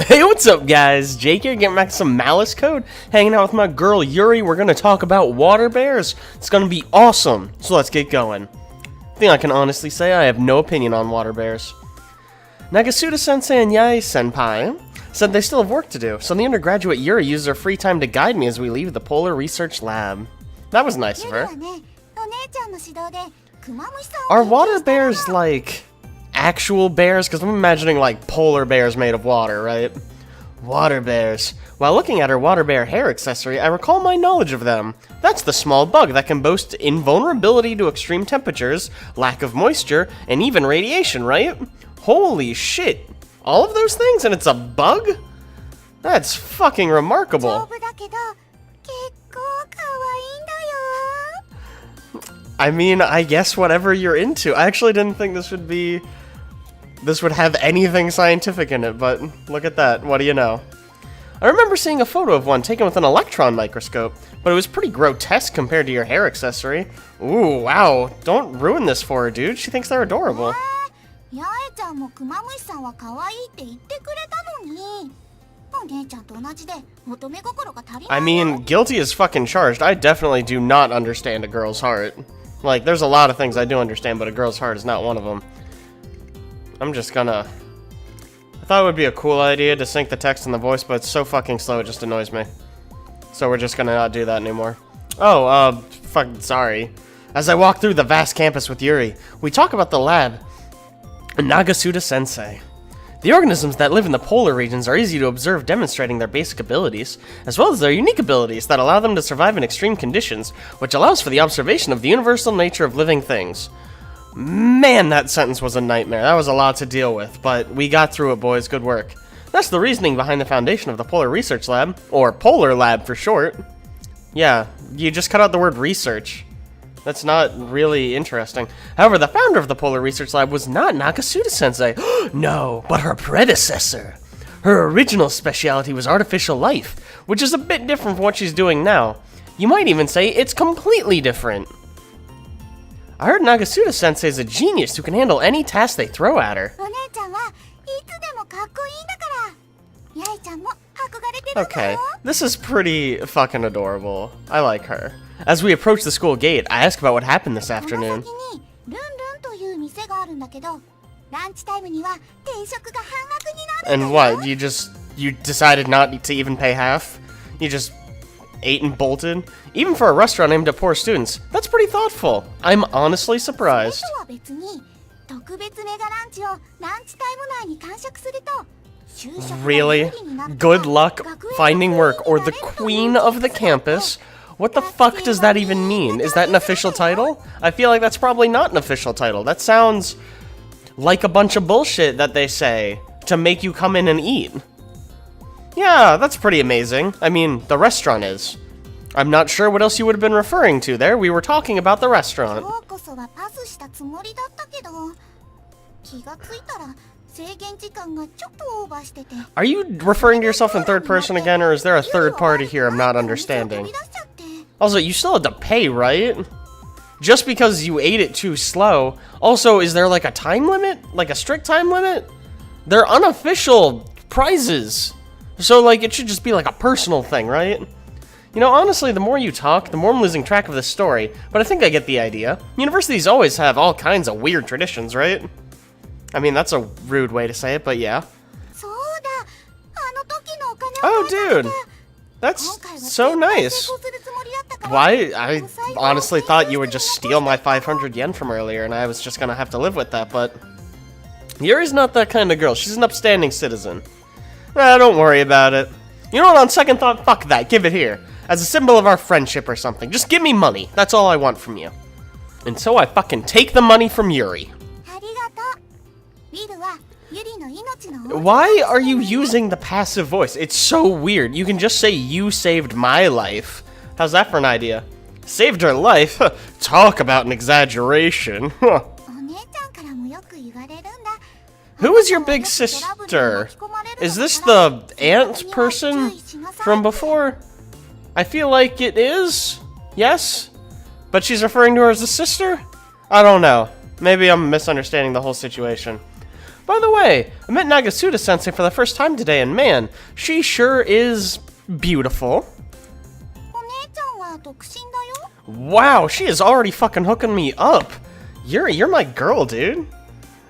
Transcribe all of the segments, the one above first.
Hey, what's up, guys? Jake here, getting back to some Malus Code, hanging out with my girl Yuri. We're gonna talk about water bears. It's gonna be awesome. So let's get going. I think I can honestly say I have no opinion on water bears. Nagasuda-sensei and Yae-senpai said they still have work to do, so the undergraduate Yuri uses her free time to guide me as we leave the Polar Research Lab. That was nice of her. Are water bears like actual bears? Because I'm imagining like polar bears made of water, right? Water bears. While looking at her water bear hair accessory, I recall my knowledge of them. That's the small bug that can boast invulnerability to extreme temperatures, lack of moisture, and even radiation, right? Holy shit. All of those things and it's a bug? That's fucking remarkable. I mean, I guess whatever you're into. I actually didn't think this would have anything scientific in it, but look at that. What do you know? I remember seeing a photo of one taken with an electron microscope, but it was pretty grotesque compared to your hair accessory. Ooh, wow. Don't ruin this for her, dude. She thinks they're adorable. I mean, guilty as fucking charged. I definitely do not understand a girl's heart. Like, there's a lot of things I do understand, but a girl's heart is not one of them. I'm just gonna... I thought it would be a cool idea to sync the text and the voice, but it's so fucking slow it just annoys me. So we're just gonna not do that anymore. Oh, sorry. As I walk through the vast campus with Yuri, we talk about the lab and Nagasuda-sensei. The organisms that live in the polar regions are easy to observe, demonstrating their basic abilities, as well as their unique abilities that allow them to survive in extreme conditions, which allows for the observation of the universal nature of living things. Man, that sentence was a nightmare. That was a lot to deal with, but we got through it, boys. Good work. That's the reasoning behind the foundation of the Polar Research Lab, or Polar Lab for short. Yeah, you just cut out the word research. That's not really interesting. However, the founder of the Polar Research Lab was not Nagasuda-sensei. No, but her predecessor. Her original specialty was artificial life, which is a bit different from what she's doing now. You might even say it's completely different. I heard Nagasuda-sensei is a genius who can handle any task they throw at her. Okay, this is pretty fucking adorable. I like her. As we approach the school gate, I ask about what happened this afternoon. And what, you decided not to even pay half? You just ate and bolted? Even for a restaurant aimed at poor students, that's pretty thoughtful. I'm honestly surprised. Really? Good luck finding work, or the queen of the campus? What the fuck does that even mean? Is that an official title? I feel like that's probably not an official title. That sounds like a bunch of bullshit that they say to make you come in and eat. Yeah, that's pretty amazing. I mean, the restaurant is. I'm not sure what else you would have been referring to there. We were talking about the restaurant. Are you referring to yourself in third person again, or is there a third party here I'm not understanding? Also, you still had to pay, right? Just because you ate it too slow. Also, is there like a time limit? Like a strict time limit? They're unofficial prizes. So, like, it should just be like a personal thing, right? You know, honestly, the more you talk, the more I'm losing track of this story. But I think I get the idea. Universities always have all kinds of weird traditions, right? I mean, that's a rude way to say it, but yeah. Oh, dude. That's so nice. Why? I honestly thought you would just steal my 500 yen from earlier, and I was just gonna have to live with that, but... Yuri's not that kind of girl. She's an upstanding citizen. Don't worry about it. You know what, on second thought, fuck that. Give it here. As a symbol of our friendship or something. Just give me money. That's all I want from you. And so I fucking take the money from Yuri. Why are you using the passive voice? It's so weird. You can just say, you saved my life. How's that for an idea? Saved her life? Talk about an exaggeration. Who is your big sister? Is this the aunt person from before? I feel like it is. Yes? But she's referring to her as a sister? I don't know. Maybe I'm misunderstanding the whole situation. By the way, I met Nagasuda-sensei for the first time today, and man, she sure is beautiful. Wow, she is already fucking hooking me up. You're my girl, dude.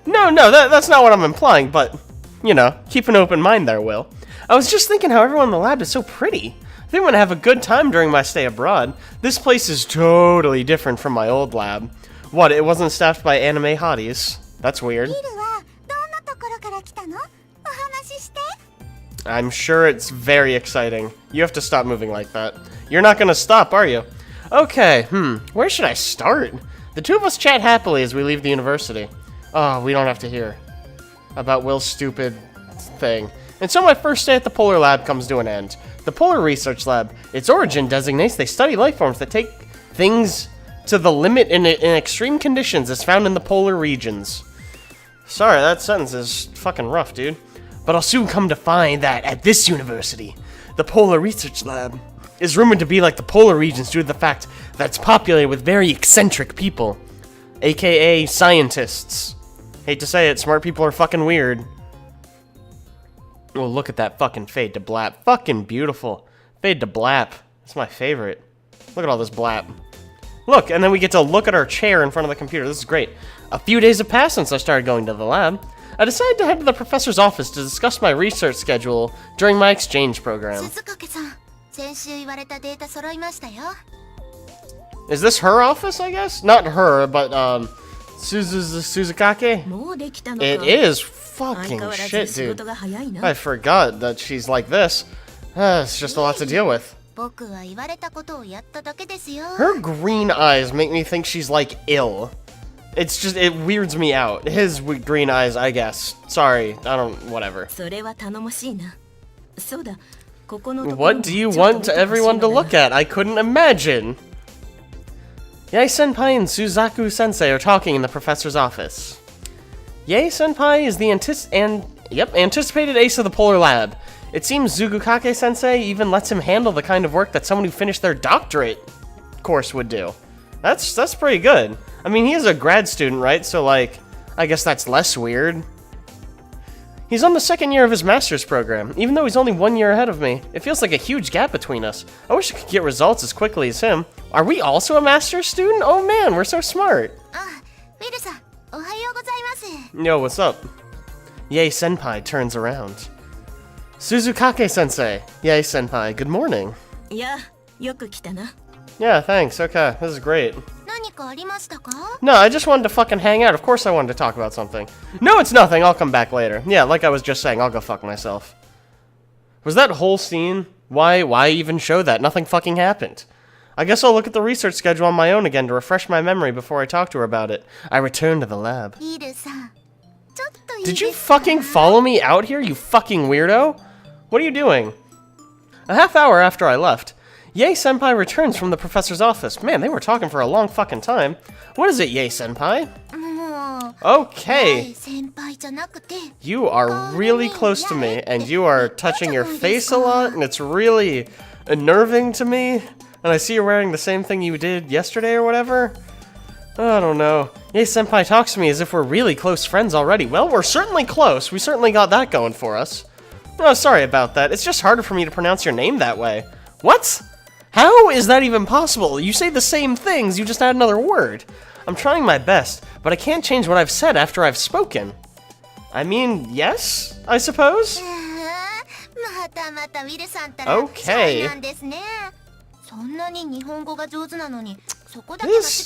No, that's not what I'm implying, but, you know, keep an open mind there, Will. I was just thinking how everyone in the lab is so pretty. I think I'm gonna have a good time during my stay abroad. This place is totally different from my old lab. What, it wasn't staffed by anime hotties? That's weird. I'm sure it's very exciting. You have to stop moving like that. You're not gonna stop, are you? Okay, where should I start? The two of us chat happily as we leave the university. Oh, we don't have to hear about Will's stupid thing. And so my first day at the Polar Lab comes to an end. The Polar Research Lab, its origin designates they study life forms that take things to the limit in extreme conditions as found in the polar regions. Sorry, that sentence is fucking rough, dude. But I'll soon come to find that at this university, the Polar Research Lab is rumored to be like the polar regions due to the fact that it's populated with very eccentric people, aka scientists. Hate to say it, smart people are fucking weird. Oh, look at that fucking fade to blap. Fucking beautiful. Fade to blap. It's my favorite. Look at all this blap. Look, and then we get to look at our chair in front of the computer. This is great. A few days have passed since I started going to the lab. I decided to head to the professor's office to discuss my research schedule during my exchange program. Is this her office, I guess? Not her, but, Suzukake? It is. Fucking shit, dude. I forgot that she's like this. It's just a lot to deal with. Her green eyes make me think she's, like, ill. It's just, it weirds me out. His green eyes, I guess. Sorry, I don't, whatever. What do you want everyone to look at? I couldn't imagine. Yae-senpai and Suzaku-sensei are talking in the professor's office. Yae-senpai is the anticipated ace of the Polar Lab. It seems Zugukake-sensei even lets him handle the kind of work that someone who finished their doctorate course would do. That's pretty good. I mean, he is a grad student, right? So, like, I guess that's less weird. He's on the second year of his master's program, even though he's only 1 year ahead of me. It feels like a huge gap between us. I wish I could get results as quickly as him. Are we also a master's student? Oh man, we're so smart. Yo, what's up? Yae-senpai turns around. Suzukake-sensei. Yae-senpai, good morning. Yeah, thanks, okay, this is great. No, I just wanted to fucking hang out. Of course I wanted to talk about something. No, it's nothing. I'll come back later. Yeah, like I was just saying, I'll go fuck myself. Was that whole scene? Why even show that? Nothing fucking happened. I guess I'll look at the research schedule on my own again to refresh my memory before I talk to her about it. I return to the lab. Did you fucking follow me out here, you fucking weirdo? What are you doing? A half hour after I left, Yae-senpai returns from the professor's office. Man, they were talking for a long fucking time. What is it, Yae-senpai? Okay. You are really close to me, and you are touching your face a lot, and it's really unnerving to me. And I see you're wearing the same thing you did yesterday or whatever. I don't know. Yae-senpai talks to me as if we're really close friends already. Well, we're certainly close. We certainly got that going for us. Oh, sorry about that. It's just harder for me to pronounce your name that way. What? How is that even possible? You say the same things, you just add another word. I'm trying my best, but I can't change what I've said after I've spoken. I mean, yes, I suppose? Okay. This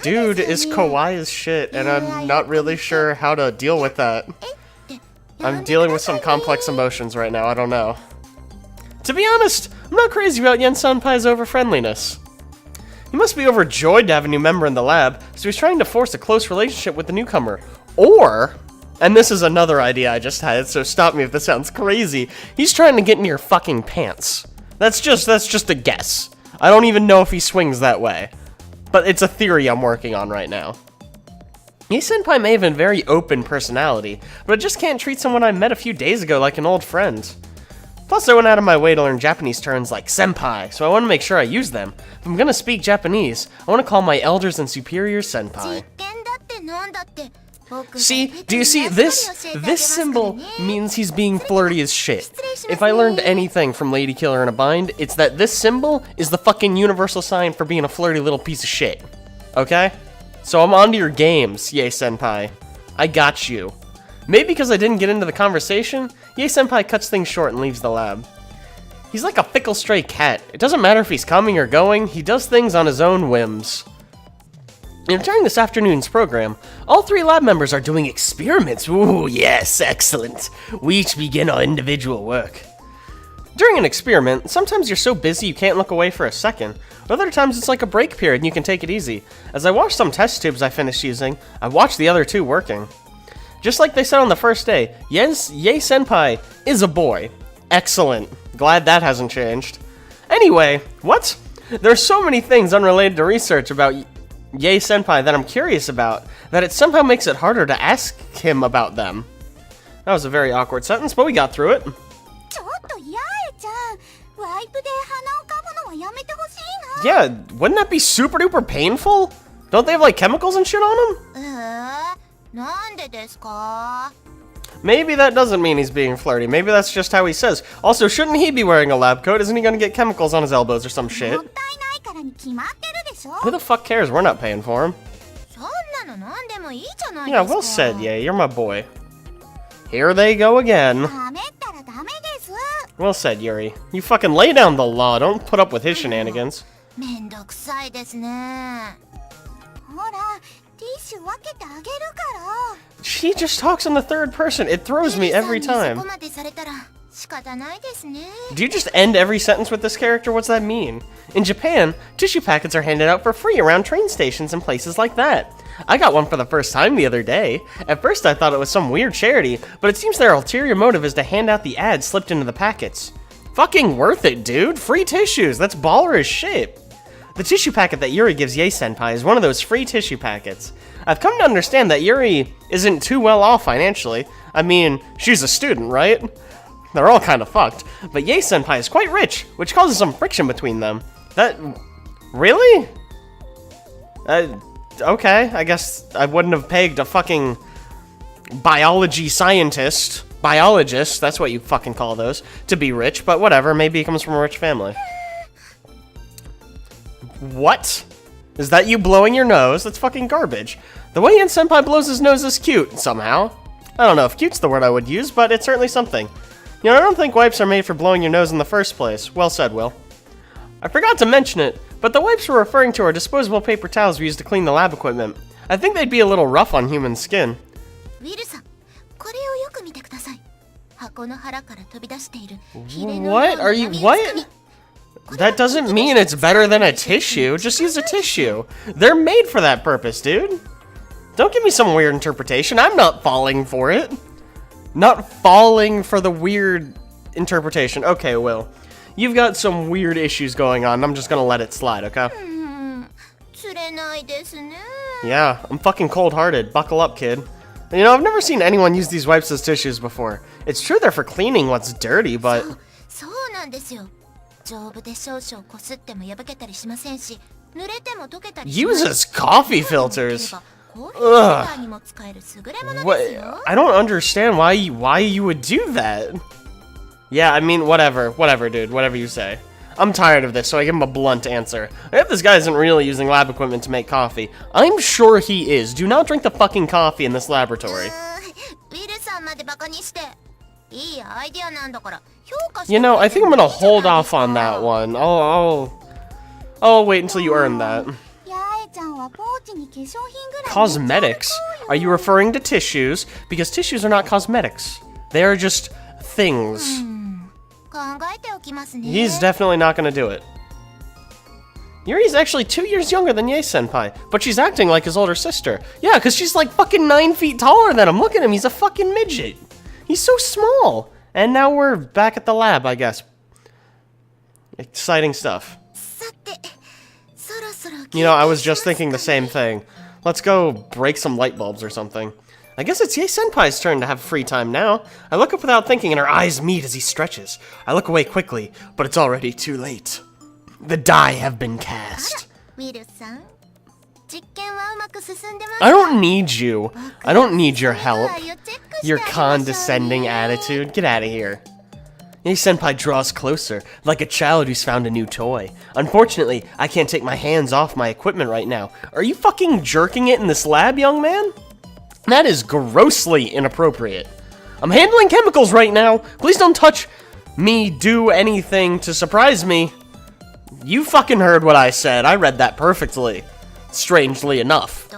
dude is kawaii as shit, and I'm not really sure how to deal with that. I'm dealing with some complex emotions right now, I don't know. To be honest, I'm not crazy about Yen-senpai's over-friendliness. He must be overjoyed to have a new member in the lab, so he's trying to force a close relationship with the newcomer. Or, and this is another idea I just had, so stop me if this sounds crazy, he's trying to get in your fucking pants. That's just a guess. I don't even know if he swings that way. But it's a theory I'm working on right now. Yae-senpai may have a very open personality, but I just can't treat someone I met a few days ago like an old friend. Plus, I went out of my way to learn Japanese terms like senpai, so I want to make sure I use them. If I'm gonna speak Japanese, I want to call my elders and superiors senpai. See? Do you see? This symbol means he's being flirty as shit. If I learned anything from Lady Killer in a Bind, it's that this symbol is the fucking universal sign for being a flirty little piece of shit. Okay? So I'm onto your games, Yae Senpai. I got you. Maybe because I didn't get into the conversation, Yae Senpai cuts things short and leaves the lab. He's like a fickle stray cat. It doesn't matter if he's coming or going, he does things on his own whims. During this afternoon's program, all 3 lab members are doing experiments. Ooh, yes, excellent. We each begin our individual work. During an experiment, sometimes you're so busy you can't look away for a second. Other times it's like a break period and you can take it easy. As I watched some test tubes I finished using, I watched the other 2 working. Just like they said on the first day, yes, Yae Senpai is a boy. Excellent. Glad that hasn't changed. Anyway, what? There's so many things unrelated to research about Yae Senpai that I'm curious about, that it somehow makes it harder to ask him about them. That was a very awkward sentence, but we got through it. Yeah, wouldn't that be super duper painful? Don't they have like chemicals and shit on them? Maybe that doesn't mean he's being flirty. Maybe that's just how he says. Also, shouldn't he be wearing a lab coat? Isn't he gonna get chemicals on his elbows or some shit? Who the fuck cares? We're not paying for him. Yeah, well said, yeah, you're my boy. Here they go again. Well said, Yuri. You fucking lay down the law. Don't put up with his shenanigans. She just talks in the third person. It throws me every time. Do you just end every sentence with this character? What's that mean? In Japan, tissue packets are handed out for free around train stations and places like that. I got one for the first time the other day. At first I thought it was some weird charity, but it seems their ulterior motive is to hand out the ads slipped into the packets. Fucking worth it, dude. Free tissues. That's baller as shit. The tissue packet that Yuri gives Yae Senpai is one of those free tissue packets. I've come to understand that Yuri isn't too well off financially. I mean, she's a student, right? They're all kind of fucked, but Yae Senpai is quite rich, which causes some friction between them. That... really? Okay, I guess I wouldn't have pegged a fucking biologist, that's what you fucking call those, to be rich, but whatever, maybe he comes from a rich family. What? Is that you blowing your nose? That's fucking garbage. The way Yae Senpai blows his nose is cute, somehow. I don't know if cute's the word I would use, but it's certainly something. You know, I don't think wipes are made for blowing your nose in the first place. Well said, Will. I forgot to mention it, but the wipes we're referring to are disposable paper towels we use to clean the lab equipment. I think they'd be a little rough on human skin. What? Are you... what? That doesn't mean it's better than a tissue. Just use a tissue. They're made for that purpose, dude. Don't give me some weird interpretation. I'm not falling for it. Not falling for the weird interpretation. Okay, Will. You've got some weird issues going on. I'm just gonna let it slide, okay? Yeah, I'm fucking cold-hearted. Buckle up, kid. You know, I've never seen anyone use these wipes as tissues before. It's true they're for cleaning what's dirty, but... uses coffee filters. Ugh. What? I don't understand why you would do that. Yeah, I mean, whatever, dude, whatever you say. I'm tired of this, so I give him a blunt answer. I hope this guy isn't really using lab equipment to make coffee. I'm sure he is. Do not drink the fucking coffee in this laboratory. You know, I think I'm gonna hold off on that one. I'll wait until you earn that. Cosmetics? Are you referring to tissues? Because tissues are not cosmetics. They are just things. He's definitely not gonna do it. Yuri's actually 2 years younger than Yae Senpai, but she's acting like his older sister. Yeah, because she's like fucking 9 feet taller than him. Look at him, he's a fucking midget. He's so small. And now we're back at the lab, I guess. Exciting stuff. You know, I was just thinking the same thing. Let's go break some light bulbs or something. I guess it's Yae Senpai's turn to have free time now. I look up without thinking and our eyes meet as he stretches. I look away quickly, but it's already too late. The die have been cast. I don't need you. I don't need your help. Your condescending attitude. Get out of here. Senpai draws closer, like a child who's found a new toy. Unfortunately, I can't take my hands off my equipment right now. Are you fucking jerking it in this lab, young man? That is grossly inappropriate. I'm handling chemicals right now. Please don't touch me, do anything to surprise me. You fucking heard what I said. I read that perfectly. Strangely enough.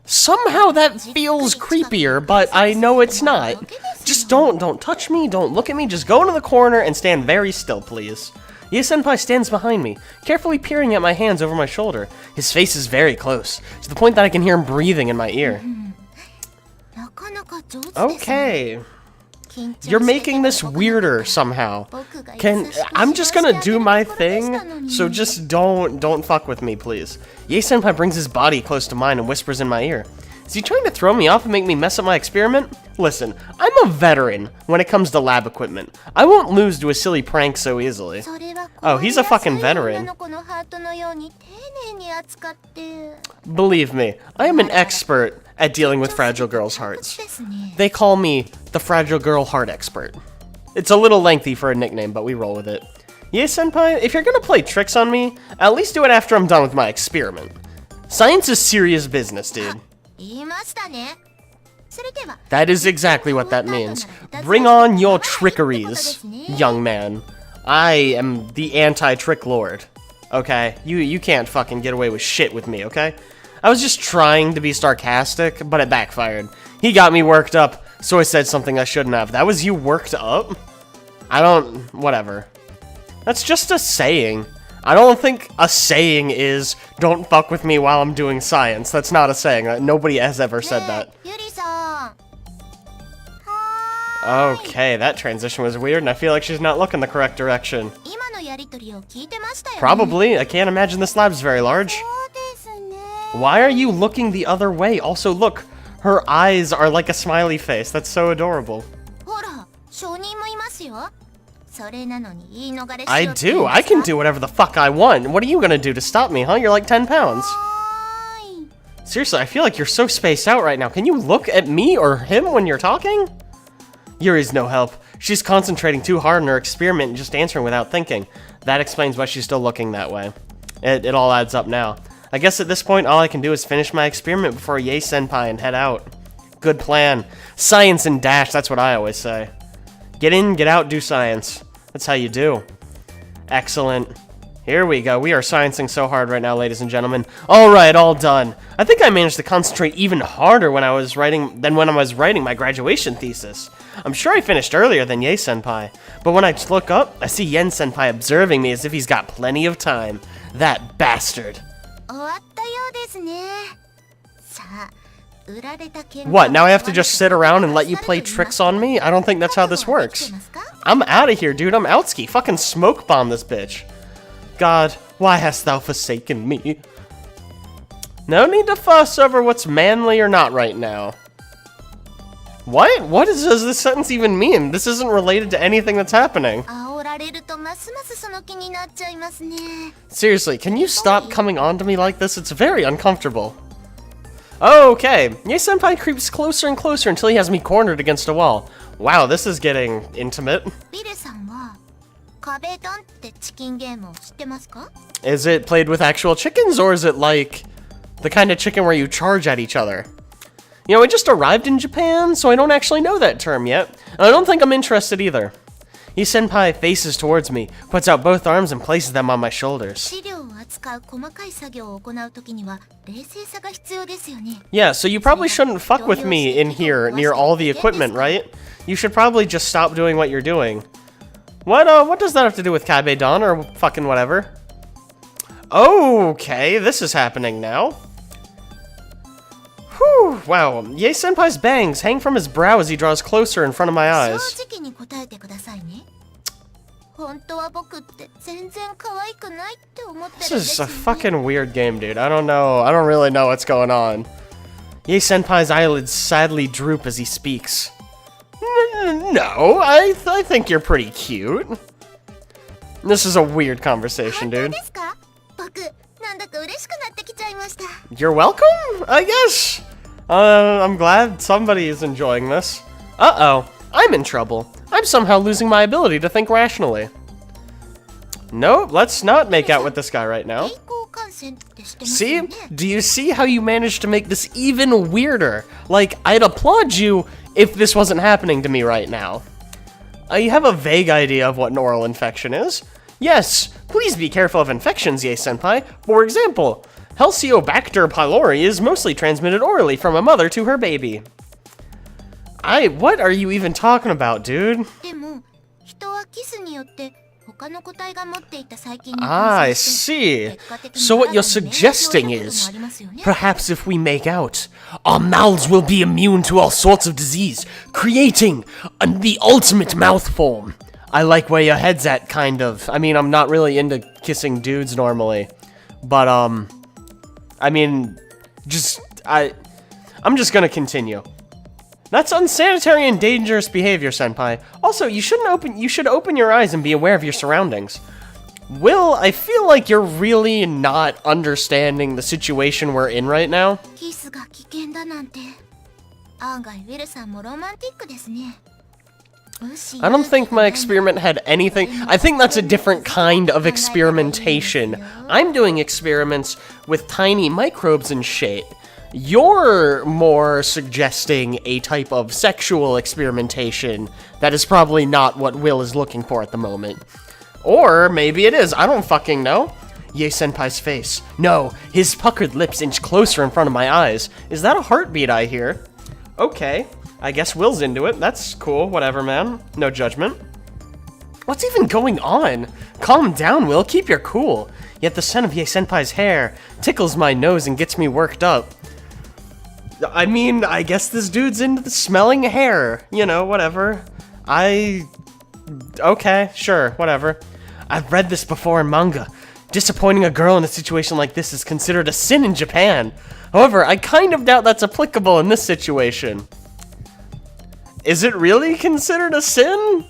Somehow that feels creepier, but I know it's not. Just don't touch me, don't look at me, just go into the corner and stand very still, please. Senpai stands behind me, carefully peering at my hands over my shoulder. His face is very close, to the point that I can hear him breathing in my ear. Okay. You're making this weirder somehow. I'm just gonna do my thing, so just don't fuck with me, please. Senpai brings his body close to mine and whispers in my ear. Is he trying to throw me off and make me mess up my experiment? Listen, I'm a veteran when it comes to lab equipment. I won't lose to a silly prank so easily. Oh, he's a fucking veteran. Believe me, I am an expert at dealing with fragile girls' hearts. They call me the Fragile Girl Heart Expert. It's a little lengthy for a nickname, but we roll with it. Senpai, if you're gonna play tricks on me, at least do it after I'm done with my experiment. Science is serious business, dude. That is exactly what that means. Bring on your trickeries, young man. I am the anti-trick lord. Okay? You can't fucking get away with shit with me, okay? I was just trying to be sarcastic, but it backfired. He got me worked up, so I said something I shouldn't have. That was you worked up? Whatever. That's just a saying. I don't think a saying is, don't fuck with me while I'm doing science. That's not a saying. Nobody has ever said that. Okay, that transition was weird, and I feel like she's not looking the correct direction. Probably. I can't imagine this lab's very large. Why are you looking the other way? Also, look, her eyes are like a smiley face. That's so adorable. I do. I can do whatever the fuck I want. What are you gonna do to stop me, huh? You're like 10 pounds. Seriously, I feel like you're so spaced out right now. Can you look at me or him when you're talking? Yuri's no help. She's concentrating too hard on her experiment and just answering without thinking. That explains why she's still looking that way. It all adds up now. I guess at this point, all I can do is finish my experiment before Senpai and head out. Good plan. Science and dash, that's what I always say. Get in, get out, do science. That's how you do. Excellent. Here we go. We are sciencing so hard right now, ladies and gentlemen. Alright, all done. I think I managed to concentrate even harder when I was writing my graduation thesis. I'm sure I finished earlier than Senpai. But when I look up, I see Senpai observing me as if he's got plenty of time. That bastard. What, now I have to just sit around and let you play tricks on me? I don't think that's how this works. I'm out of here, dude. I'm outski. Fucking smoke bomb this bitch. God, why hast thou forsaken me? No need to fuss over what's manly or not right now. What? What does this sentence even mean? This isn't related to anything that's happening. Seriously, can you stop coming on to me like this? It's very uncomfortable. Okay, Senpai creeps closer and closer until he has me cornered against a wall. Wow, this is getting intimate. Is it played with actual chickens, or is it like the kind of chicken where you charge at each other? You know, I just arrived in Japan, so I don't actually know that term yet, and I don't think I'm interested either. Senpai faces towards me, puts out both arms and places them on my shoulders. Yeah, so you probably shouldn't fuck with me in here near all the equipment, right? You should probably just stop doing what you're doing. What does that have to do with Kabe-don or fucking whatever? Okay, this is happening now. Whew, wow. Senpai's bangs hang from his brow as he draws closer in front of my eyes. This is a fucking weird game, dude. I don't know. I don't really know what's going on. Senpai's eyelids sadly droop as he speaks. No, I think you're pretty cute. This is a weird conversation, dude. You're welcome, I guess. I'm glad somebody is enjoying this. Uh-oh, I'm in trouble. I'm somehow losing my ability to think rationally. No, let's not make out with this guy right now. See? Do you see how you managed to make this even weirder? Like, I'd applaud you if this wasn't happening to me right now. You have a vague idea of what an oral infection is. Yes, please be careful of infections, Yae-senpai. For example, Helicobacter pylori is mostly transmitted orally from a mother to her baby. What are you even talking about, dude? I see. So what you're suggesting is, perhaps if we make out, our mouths will be immune to all sorts of disease, creating the ultimate mouth form. I like where your head's at, kind of. I mean, I'm not really into kissing dudes normally, but, I mean, I'm just gonna continue. That's unsanitary and dangerous behavior, senpai. Also, you should open your eyes and be aware of your surroundings. Will, I feel like you're really not understanding the situation we're in right now. I don't think my experiment had anything. I think that's a different kind of experimentation. I'm doing experiments with tiny microbes and shit. You're more suggesting a type of sexual experimentation that is probably not what Will is looking for at the moment. Or maybe it is, I don't fucking know. Yae-senpai's face. No, his puckered lips inch closer in front of my eyes. Is that a heartbeat I hear? Okay, I guess Will's into it. That's cool, whatever, man. No judgment. What's even going on? Calm down, Will, keep your cool. Yet the scent of Yae-senpai's hair tickles my nose and gets me worked up. I mean, I guess this dude's into the smelling hair. You know, whatever. Okay, sure, whatever. I've read this before in manga. Disappointing a girl in a situation like this is considered a sin in Japan. However, I kind of doubt that's applicable in this situation. Is it really considered a sin?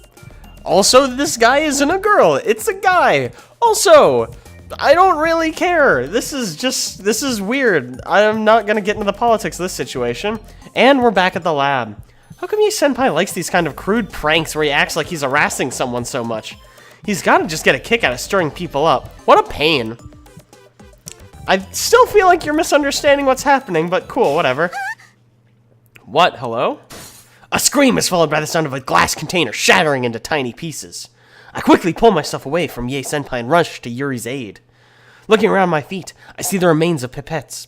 Also, this guy isn't a girl, it's a guy. Also, I don't really care. This is weird. I'm not gonna get into the politics of this situation. And we're back at the lab. How come Yae-senpai likes these kind of crude pranks where he acts like he's harassing someone so much? He's gotta just get a kick out of stirring people up. What a pain. I still feel like you're misunderstanding what's happening, but cool, whatever. What, hello? A scream is followed by the sound of a glass container shattering into tiny pieces. I quickly pull myself away from Yae-senpai and rush to Yuri's aid. Looking around my feet, I see the remains of pipettes.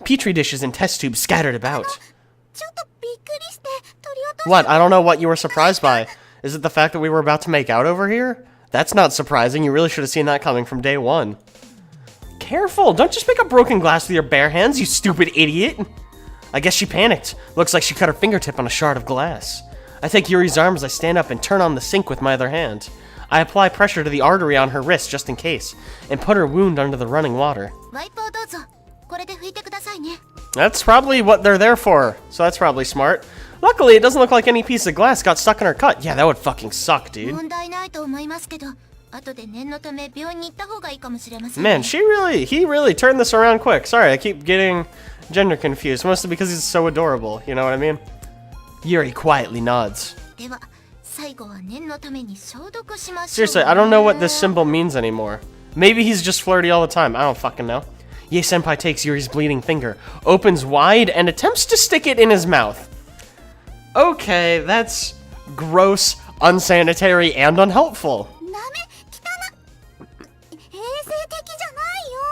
Petri dishes and test tubes scattered about. What? I don't know what you were surprised by. Is it the fact that we were about to make out over here? That's not surprising. You really should have seen that coming from day one. Careful! Don't just pick up broken glass with your bare hands, you stupid idiot! I guess she panicked. Looks like she cut her fingertip on a shard of glass. I take Yuri's arm as I stand up and turn on the sink with my other hand. I apply pressure to the artery on her wrist just in case, and put her wound under the running water. That's probably what they're there for, so that's probably smart. Luckily, it doesn't look like any piece of glass got stuck in her cut. Yeah, that would fucking suck, dude. Man, he really turned this around quick. Sorry, I keep getting gender confused, mostly because he's so adorable, you know what I mean? Yuri quietly nods. Seriously, I don't know what this symbol means anymore. Maybe he's just flirty all the time, I don't fucking know. Yae-senpai takes Yuri's bleeding finger, opens wide, and attempts to stick it in his mouth. Okay, that's gross, unsanitary, and unhelpful.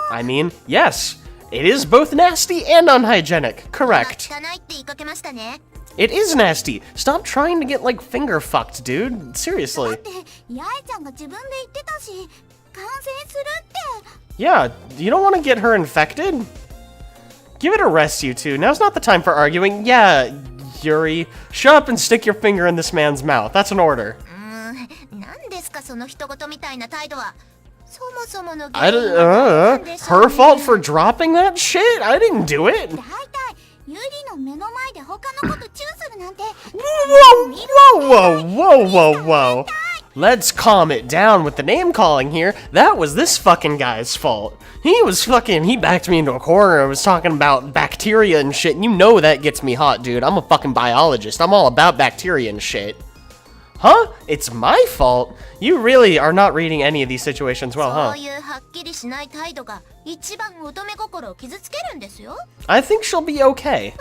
I mean, yes, it is both nasty and unhygienic, correct. It is nasty. Stop trying to get, like, finger fucked, dude. Seriously. Yeah, you don't want to get her infected? Give it a rest, you two. Now's not the time for arguing. Yeah, Yuri, shut up and stick your finger in this man's mouth. That's an order. Her fault for dropping that shit? I didn't do it. Whoa. let's calm it down with the name calling here. That was this fucking guy's fault. He backed me into a corner and was talking about bacteria and shit, and you know that gets me hot, dude. I'm a fucking biologist. I'm all about bacteria and shit. Huh? It's my fault? You really are not reading any of these situations well, huh? I think she'll be okay.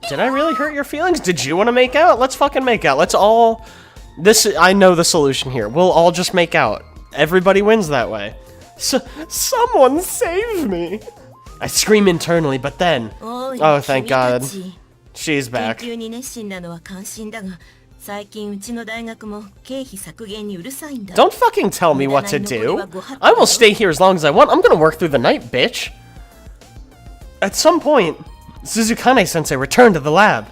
Did I really hurt your feelings? Did you want to make out? Let's fucking make out. Let's all... I know the solution here. We'll all just make out. Everybody wins that way. Someone save me! I scream internally, but then... Oh, thank God. She's back. Don't fucking tell me what to do. I will stay here as long as I want. I'm gonna work through the night, bitch. At some point, Suzukane-sensei returned to the lab.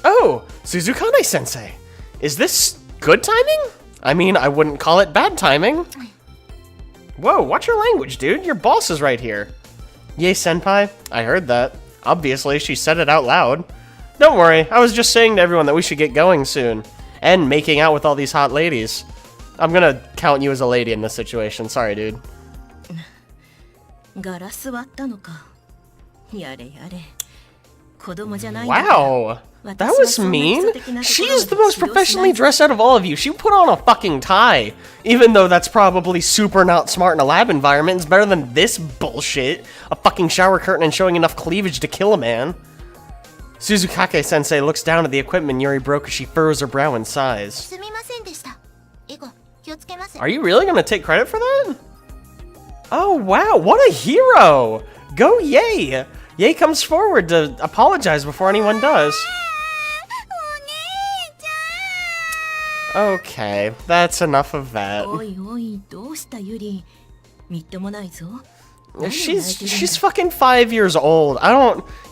Oh, Suzukane-sensei. Is this good timing? I mean, I wouldn't call it bad timing. Whoa, watch your language, dude. Your boss is right here. Yay, senpai. I heard that. Obviously, she said it out loud. Don't worry, I was just saying to everyone that we should get going soon. And making out with all these hot ladies. I'm gonna count you as a lady in this situation. Sorry, dude. Wow. That was mean. She's the most professionally dressed out of all of you. She put on a fucking tie. Even though that's probably super not smart in a lab environment. It's better than this bullshit. A fucking shower curtain and showing enough cleavage to kill a man. Suzukake-sensei looks down at the equipment Yuri broke as she furrows her brow and sighs. Are you really gonna take credit for that? Oh wow, what a hero! Go Yay! Yay comes forward to apologize before anyone does. Okay, that's enough of that. She's fucking 5 years old.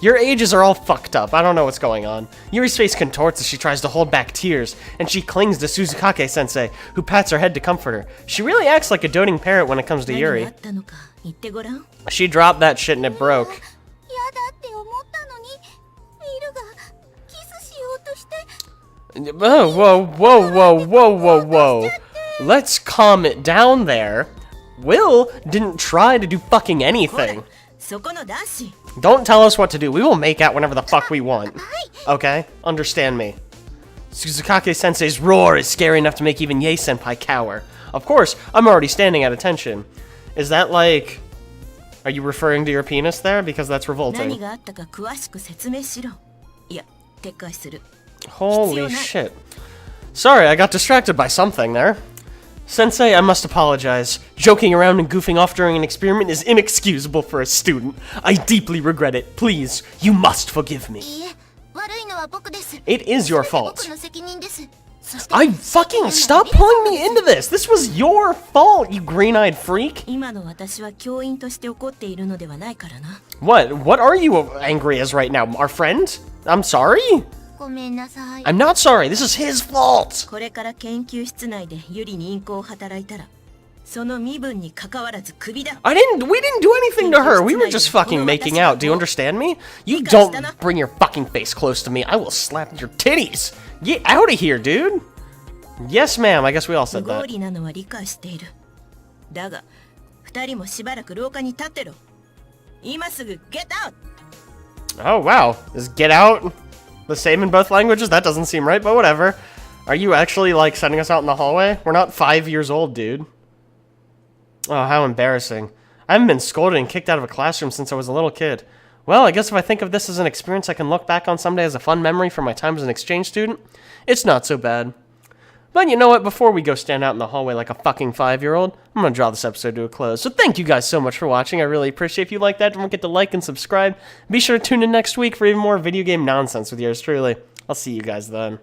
Your ages are all fucked up. I don't know what's going on. Yuri's face contorts as she tries to hold back tears, and she clings to Suzukake-sensei, who pats her head to comfort her. She really acts like a doting parent when it comes to Yuri. She dropped that shit and it broke. Whoa, whoa, whoa, whoa, whoa, whoa, whoa. Let's calm it down there. Will didn't try to do fucking anything. Don't tell us what to do. We will make out whenever the fuck we want. Okay? Understand me. Suzukake-sensei's roar is scary enough to make even Yae-senpai cower. Of course, I'm already standing at attention. Is that like... Are you referring to your penis there? Because that's revolting. Holy shit. Sorry, I got distracted by something there. Sensei, I must apologize. Joking around and goofing off during an experiment is inexcusable for a student. I deeply regret it. Please, you must forgive me. It is your fault. I fucking stop pulling me into this. This was your fault, you green-eyed freak. What are you angry as right now? Our friend? I'm sorry? I'm not sorry. This is his fault. We didn't do anything to her. We were just fucking making out. Do you understand me? You don't bring your fucking face close to me. I will slap your titties. Get out of here, dude. Yes, ma'am. I guess we all said that. Oh, wow. Is get out the same in both languages? That doesn't seem right, but whatever. Are you actually, like, sending us out in the hallway? We're not 5 years old, dude. Oh, how embarrassing. I haven't been scolded and kicked out of a classroom since I was a little kid. Well, I guess if I think of this as an experience I can look back on someday as a fun memory from my time as an exchange student, it's not so bad. But you know what? Before we go stand out in the hallway like a fucking 5-year-old, I'm going to draw this episode to a close. So thank you guys so much for watching. I really appreciate if you like that. Don't forget to like and subscribe. Be sure to tune in next week for even more video game nonsense with yours truly. I'll see you guys then.